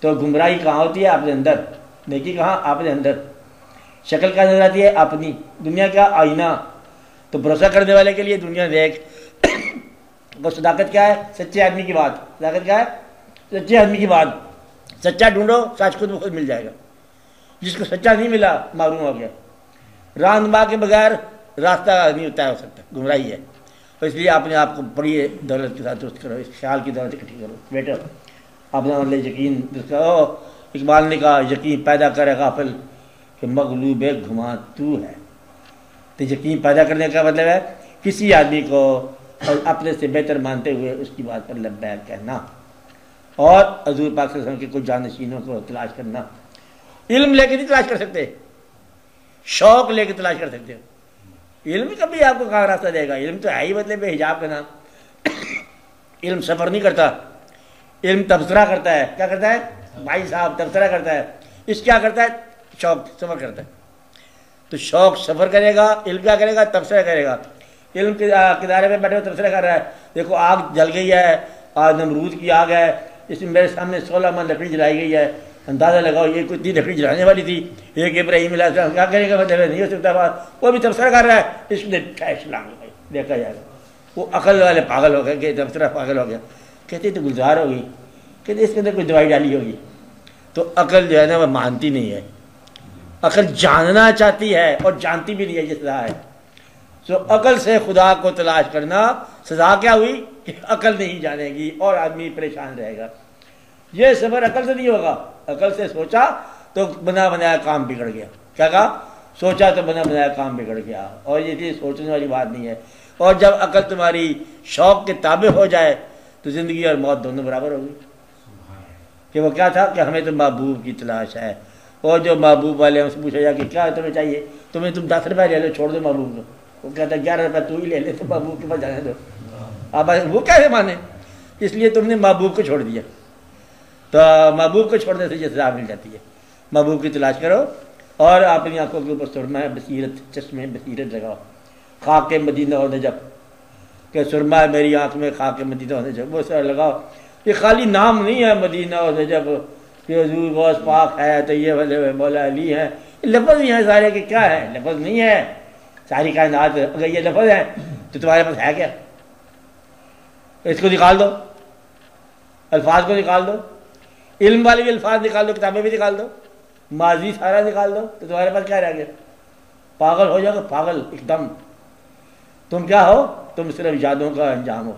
تو گمراہی کہاں ہوتی ہے؟ اپنے اندر. نیکی کہاں؟ اپنے اندر. شکل کہاں نظر آتی ہے؟ اپنی. دنیا کا آئینہ. تو بھروسہ کرنے والے کے لیے دنیا دیکھ. وہ صداقت کیا ہے؟ سچے آدمی کی بات. صداقت کیا ہے؟ سچے آدمی کی بات. سچا ڈھونڈو، سچ خود بخود مل جائے گا. جس کو سچا نہیں ملا معلوم ہو گیا. راہنما کے بغیر راستہ نہیں طے ہو سکتا. گمراہی ہے. تو اس لیے اپنے آپ کو بڑی دولت کے ساتھ درست کرو. اس خیال کی دولت اکٹھی کرو. بیٹا اپنا مطلب یقین درست کرو. اقبال نے کہا یقین پیدا کرے غافل کہ مغلوب گھما تو ہے. تو یقین پیدا کرنے کا مطلب ہے کسی آدمی کو اپنے سے بہتر مانتے ہوئے اس کی بات پر لبیک کہنا، اور حضور پاک صلی اللہ علیہ وسلم کے کچھ جانشینوں کو تلاش کرنا. علم لے کے نہیں تلاش کر سکتے، شوق لے کے تلاش کر سکتے ہو. علم کبھی آپ کو کہاں راستہ دے گا؟ علم تو ہے ہی مطلب حجاب کا نام. علم سفر نہیں کرتا، علم تبصرہ کرتا ہے. کیا کرتا ہے بھائی صاحب؟ تبصرہ کرتا ہے. اس کیا کرتا ہے؟ شوق سفر کرتا ہے. تو شوق سفر کرے گا، علم کیا کرے گا؟ تبصرہ کرے گا. علم کے کنارے پہ بیٹھے ہوئے تبصرہ کر رہا ہے. دیکھو آگ جل گئی ہے، آج نمرود کی آگ ہے، اس میں میرے سامنے 16 من لکڑی جلائی گئی ہے. اندازہ لگاؤ یہ کوئی 3 لکڑی جلانے والی تھی. ایک ابراہیم علیہ السلام کیا کرے گا؟ مطلب نہیں ہو سکتا بات. وہ بھی تبصرہ کر رہا ہے. اس نے دیکھا جائے گا. وہ عقل والے پاگل ہو گئے کہ تبصرہ پاگل ہو گیا. کہتے تو گلزار ہوگی، کہتے اس کے اندر کوئی دوائی ڈالی ہوگی. تو عقل جو ہے نا وہ مانتی نہیں ہے. عقل جاننا چاہتی ہے اور جانتی بھی نہیں ہے یہ سزا ہے. تو عقل سے خدا کو تلاش کرنا، سزا کیا ہوئی کہ عقل نہیں جانے گی اور آدمی پریشان رہے گا. یہ سفر عقل سے نہیں ہوگا. عقل سے سوچا تو بنا بنایا کام بگڑ گیا. کیا کہا؟ سوچا تو بنا بنایا کام بگڑ گیا. اور یہ چیز سوچنے والی بات نہیں ہے. اور جب عقل تمہاری شوق کے تابع ہو جائے تو زندگی اور موت دونوں برابر ہوگی. کہ وہ کیا تھا کہ ہمیں تو محبوب کی تلاش ہے. اور جو محبوب والے ہیں اس سے پوچھا جائے کہ کیا تمہیں چاہیے؟ تم 10 روپئے لے لو، چھوڑ دو محبوب کو. وہ کہتا ہے 11 روپئے تو ہی لے لے، تو محبوب کے پاس جانے دو. اب وہ کیسے مانے؟ اس لیے تم نے محبوب کو چھوڑ دیا. تو محبوب کو چھوڑنے سے یہ سزا مل جاتی ہے. محبوب کی تلاش کرو اور اپنی آنکھوں کے اوپر سرما بصیرت، چشمے بصیرت لگاؤ. خاک مدینہ و نجف، کہ سرما میری آنکھ میں خاک مدینہ و نجف، وہ سر لگاؤ. یہ خالی نام نہیں ہے مدینہ و نجف کہ حضور غوث پاک ہے تو یہ والے مولا علی ہیں. یہ لفظ نہیں ہے سارے کہ کیا ہے؟ لفظ نہیں ہے ساری کائنات. اگر یہ لفظ ہے تو تمہارے پاس ہے کیا؟ اس کو نکال دو، الفاظ کو نکال دو. علم والے بھی الفاظ نکال دو، کتابیں بھی نکال دو، ماضی سارا نکال دو، تو تمہارے پاس کیا رہ گیا؟ پاگل ہو جاؤ گے، پاگل ایک دم. تم کیا ہو؟ تم صرف یادوں کا انجام ہو.